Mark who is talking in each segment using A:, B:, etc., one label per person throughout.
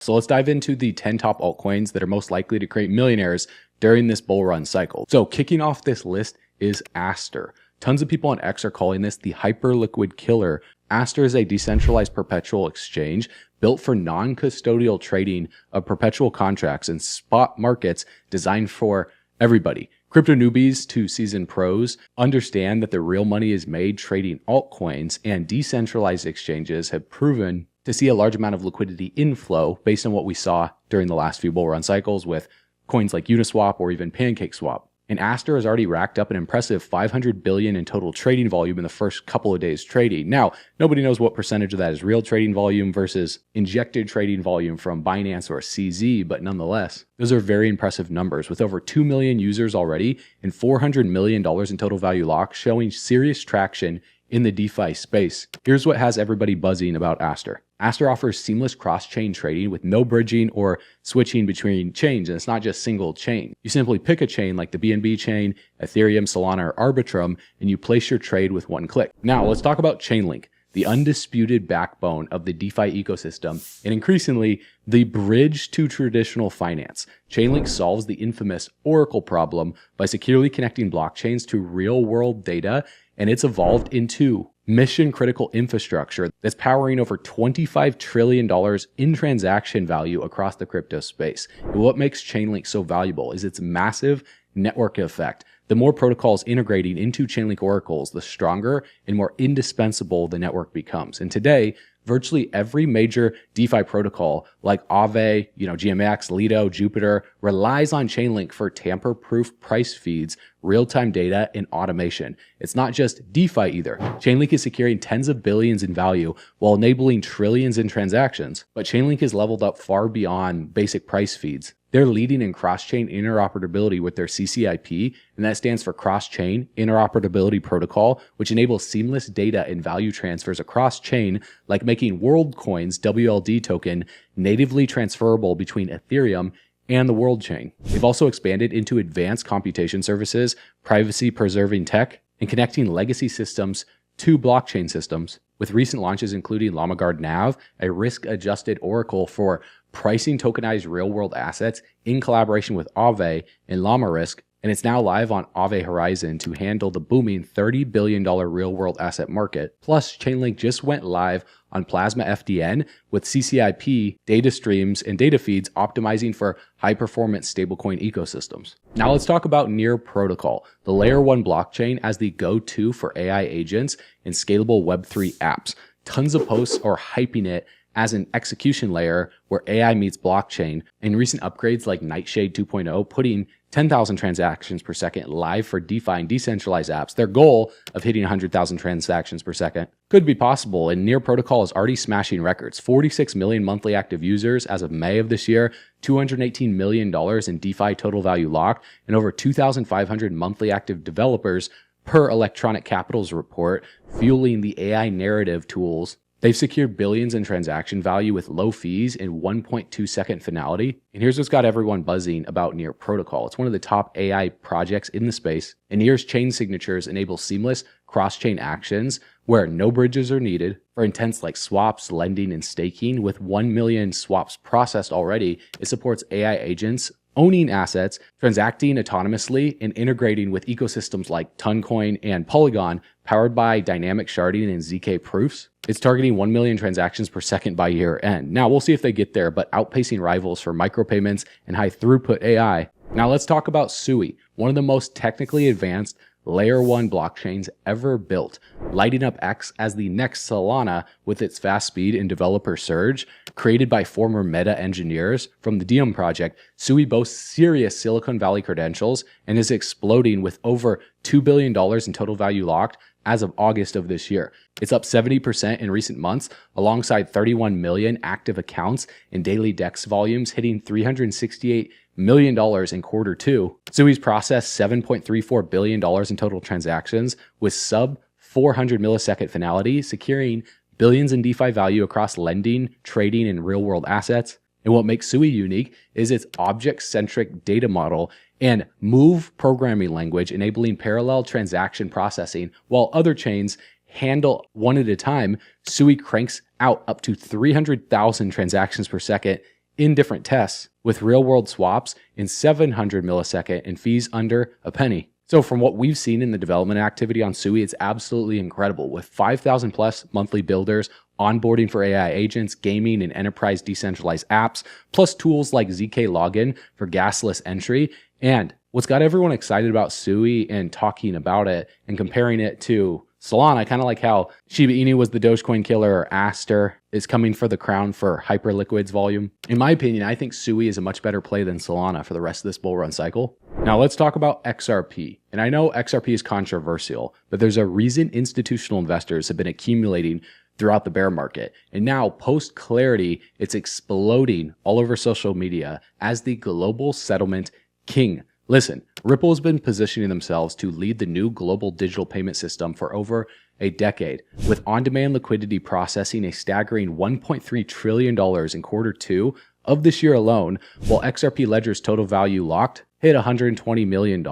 A: So let's dive into the 10 top altcoins that are most likely to create millionaires during this bull run cycle. So kicking off this list is Aster. Tons of people on X are calling this the hyper-liquid killer. Aster is a decentralized perpetual exchange built for non-custodial trading of perpetual contracts and spot markets designed for everybody. Crypto newbies to seasoned pros understand that the real money is made trading altcoins, and decentralized exchanges have proven to see a large amount of liquidity inflow based on what we saw during the last few bull run cycles with coins like Uniswap or even PancakeSwap. And Aster has already racked up an impressive $500 billion in total trading volume in the first couple of days trading. Now, nobody knows what percentage of that is real trading volume versus injected trading volume from Binance or CZ, but nonetheless, those are very impressive numbers with over 2 million users already and $400 million in total value locked, showing serious traction in the DeFi space. Here's what has everybody buzzing about Aster. Aster offers seamless cross-chain trading with no bridging or switching between chains, and it's not just single chain. You simply pick a chain like the BNB chain, Ethereum, Solana, or Arbitrum, and you place your trade with one click. Now, let's talk about Chainlink, the undisputed backbone of the DeFi ecosystem, and increasingly, the bridge to traditional finance. Chainlink solves the infamous Oracle problem by securely connecting blockchains to real-world data, and it's evolved into mission-critical infrastructure that's powering over $25 trillion in transaction value across the crypto space. And what makes Chainlink so valuable is its massive network effect. The more protocols integrating into Chainlink oracles, the stronger and more indispensable the network becomes. And today, virtually every major DeFi protocol like Aave, GMX, Lido, Jupiter relies on Chainlink for tamper-proof price feeds, real-time data, and automation. It's not just DeFi either. Chainlink is securing tens of billions in value while enabling trillions in transactions. But Chainlink is leveled up far beyond basic price feeds. They're leading in cross-chain interoperability with their CCIP, and that stands for Cross-Chain Interoperability Protocol, which enables seamless data and value transfers across chain, like making WorldCoin's WLD token natively transferable between Ethereum and the World Chain. They've also expanded into advanced computation services, privacy-preserving tech, and connecting legacy systems to blockchain systems, with recent launches including LlamaGuard Nav, a risk-adjusted oracle for pricing tokenized real-world assets in collaboration with Aave and LlamaRisk, and it's now live on Aave Horizon to handle the booming $30 billion real-world asset market. Plus, Chainlink just went live on Plasma FDN with CCIP data streams and data feeds optimizing for high-performance stablecoin ecosystems. Now let's talk about Near Protocol, the Layer 1 blockchain as the go-to for AI agents and scalable Web3 apps. Tons of posts are hyping it as an execution layer where AI meets blockchain, and recent upgrades like Nightshade 2.0 putting 10,000 transactions per second live for DeFi and decentralized apps. Their goal of hitting 100,000 transactions per second could be possible, and Near Protocol is already smashing records. 46 million monthly active users as of May of this year, $218 million in DeFi total value locked, and over 2,500 monthly active developers per Electronic Capital's report, fueling the AI narrative tools. They've secured billions in transaction value with low fees and 1.2 second finality. And here's what's got everyone buzzing about Near Protocol. It's one of the top AI projects in the space. And Near's chain signatures enable seamless cross-chain actions where no bridges are needed for intents like swaps, lending, and staking. With 1 million swaps processed already, it supports AI agents owning assets, transacting autonomously, and integrating with ecosystems like Toncoin and Polygon, powered by dynamic sharding and ZK proofs. It's targeting 1 million transactions per second by year end. Now, we'll see if they get there, but outpacing rivals for micropayments and high throughput AI. Now, let's talk about Sui, one of the most technically advanced Layer 1 blockchains ever built, lighting up X as the next Solana with its fast speed and developer surge. Created by former Meta engineers from the Diem project, Sui boasts serious Silicon Valley credentials and is exploding with over $2 billion in total value locked as of August of this year. It's up 70% in recent months, alongside 31 million active accounts and daily DEX volumes hitting $368 million in quarter two. Sui's processed $7.34 billion in total transactions with sub 400 millisecond finality, securing billions in DeFi value across lending, trading, and real-world assets. And what makes Sui unique is its object-centric data model and Move programming language, enabling parallel transaction processing. While other chains handle one at a time, Sui cranks out up to 300,000 transactions per second in different tests with real-world swaps in 700 millisecond and fees under a penny. So from what we've seen in the development activity on Sui, it's absolutely incredible with 5,000 plus monthly builders, onboarding for AI agents, gaming and enterprise decentralized apps, plus tools like ZK Login for gasless entry. And what's got everyone excited about Sui and talking about it and comparing it to Solana, kind of like how Shiba Inu was the Dogecoin killer, or Aster is coming for the crown for Hyperliquid's volume. In my opinion, I think Sui is a much better play than Solana for the rest of this bull run cycle. Now let's talk about XRP. And I know XRP is controversial, but there's a reason institutional investors have been accumulating throughout the bear market. And now post clarity, it's exploding all over social media as the global settlement king. Listen, Ripple has been positioning themselves to lead the new global digital payment system for over a decade, with on-demand liquidity processing a staggering $1.3 trillion in Q2 of this year alone, while XRP Ledger's total value locked hit $120 million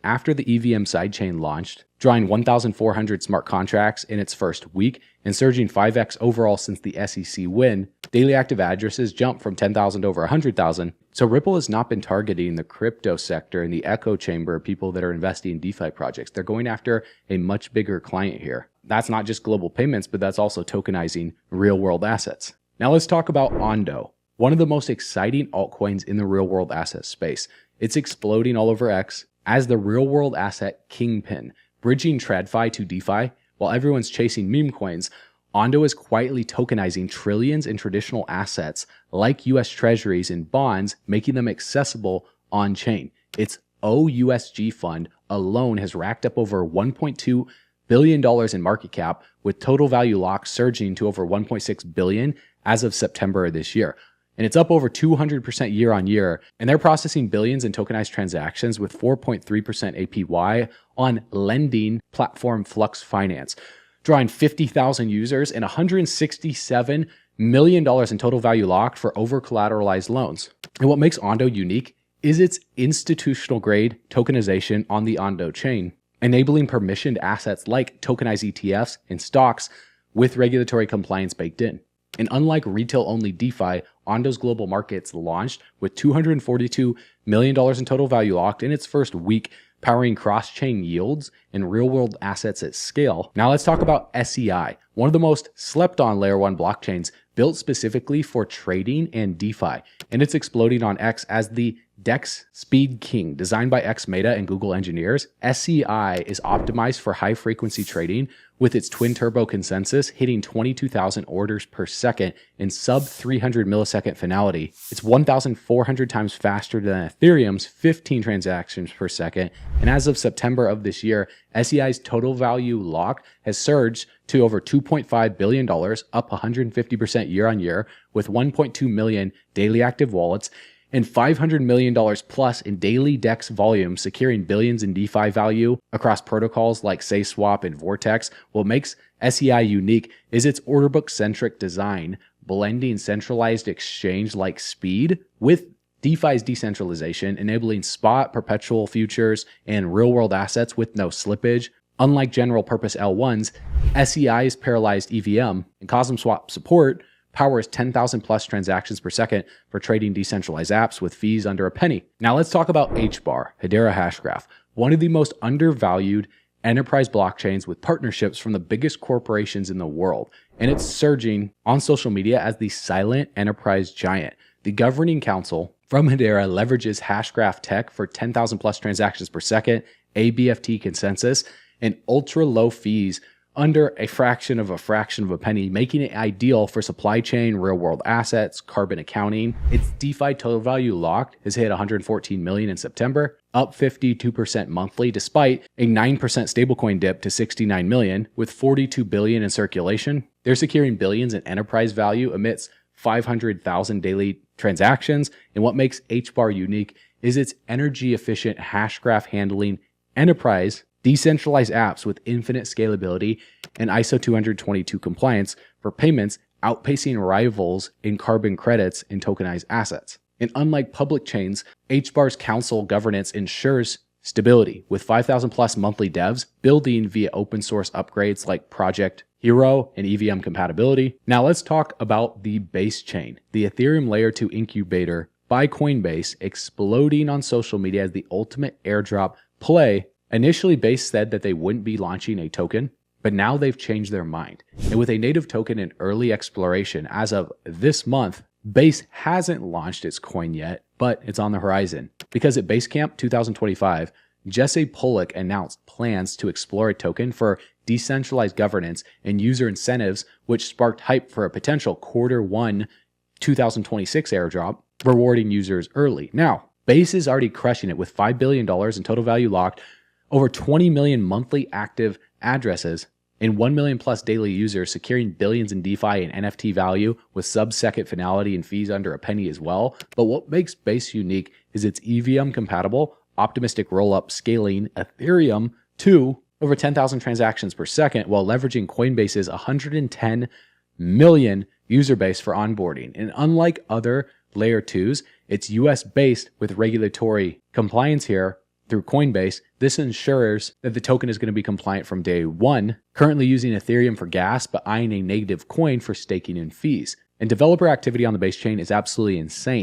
A: after the EVM sidechain launched, drawing 1,400 smart contracts in its first week and surging 5x overall since the SEC win. Daily active addresses jumped from 10,000 to over 100,000. So Ripple has not been targeting the crypto sector and the echo chamber of people that are investing in DeFi projects. They're going after a much bigger client here. That's not just global payments, but that's also tokenizing real world assets. Now let's talk about Ondo, one of the most exciting altcoins in the real world asset space. It's exploding all over X as the real world asset kingpin, bridging TradFi to DeFi. While everyone's chasing meme coins, Ondo is quietly tokenizing trillions in traditional assets like US treasuries and bonds, making them accessible on chain. Its OUSG fund alone has racked up over $1.2 billion in market cap, with total value locked surging to over $1.6 billion as of September of this year. And it's up over 200% year on year. And they're processing billions in tokenized transactions with 4.3% APY on lending platform Flux Finance, drawing 50,000 users and $167 million in total value locked for over-collateralized loans. And what makes Ondo unique is its institutional grade tokenization on the Ondo chain, enabling permissioned assets like tokenized ETFs and stocks with regulatory compliance baked in. And unlike retail-only DeFi, Ondo's global markets launched with $242 million in total value locked in its first week, powering cross-chain yields and real-world assets at scale. Now let's talk about SEI, one of the most slept-on Layer 1 blockchains built specifically for trading and DeFi. And it's exploding on X as the DEX Speed King. Designed by ex-Meta and Google engineers, SEI is optimized for high-frequency trading with its twin turbo consensus hitting 22,000 orders per second in sub 300 millisecond finality. It's 1,400 times faster than Ethereum's 15 transactions per second. And as of September of this year, SEI's total value locked has surged to over $2.5 billion, up 150% year on year, with 1.2 million daily active wallets and $500 million plus in daily DEX volume, securing billions in DeFi value across protocols like SafeSwap and Vortex. What makes SEI unique is its order book-centric design, blending centralized exchange like speed with DeFi's decentralization, enabling spot, perpetual futures, and real-world assets with no slippage. Unlike general-purpose L1s, SEI's parallelized EVM and CosmSwap support powers 10,000 plus transactions per second for trading decentralized apps with fees under a penny. Now let's talk about HBAR, Hedera Hashgraph, one of the most undervalued enterprise blockchains with partnerships from the biggest corporations in the world. And it's surging on social media as the silent enterprise giant. The governing council from Hedera leverages Hashgraph tech for 10,000 plus transactions per second, ABFT consensus, and ultra low fees under a fraction of a penny, making it ideal for supply chain, real world assets, carbon accounting. Its DeFi total value locked has hit 114 million in September, up 52% monthly, despite a 9% stablecoin dip to 69 million, with 42 billion in circulation. They're securing billions in enterprise value amidst 500,000 daily transactions. And what makes HBAR unique is its energy efficient Hashgraph handling enterprise decentralized apps with infinite scalability and ISO 222 compliance for payments, outpacing rivals in carbon credits and tokenized assets. And unlike public chains, HBAR's council governance ensures stability, with 5,000 plus monthly devs building via open source upgrades like Project Hero, and EVM compatibility. Now let's talk about the Base chain, the Ethereum Layer 2 incubator by Coinbase, exploding on social media as the ultimate airdrop play. Initially, Base said that they wouldn't be launching a token, but now they've changed their mind. And with a native token in early exploration as of this month, Base hasn't launched its coin yet, but it's on the horizon. Because at Basecamp 2025, Jesse Pollock announced plans to explore a token for decentralized governance and user incentives, which sparked hype for a potential Q1 2026 airdrop, rewarding users early. Now, Base is already crushing it with $5 billion in total value locked, over 20 million monthly active addresses, and 1 million plus daily users, securing billions in DeFi and NFT value with sub-second finality and fees under a penny as well. But what makes Base unique is its EVM compatible, optimistic rollup scaling Ethereum to over 10,000 transactions per second while leveraging Coinbase's 110 million user base for onboarding. And unlike other layer 2s, it's US based with regulatory compliance here through Coinbase. This ensures that the token is going to be compliant from day one, currently using Ethereum for gas, but eyeing a native coin for staking and fees. And developer activity on the Base chain is absolutely insane.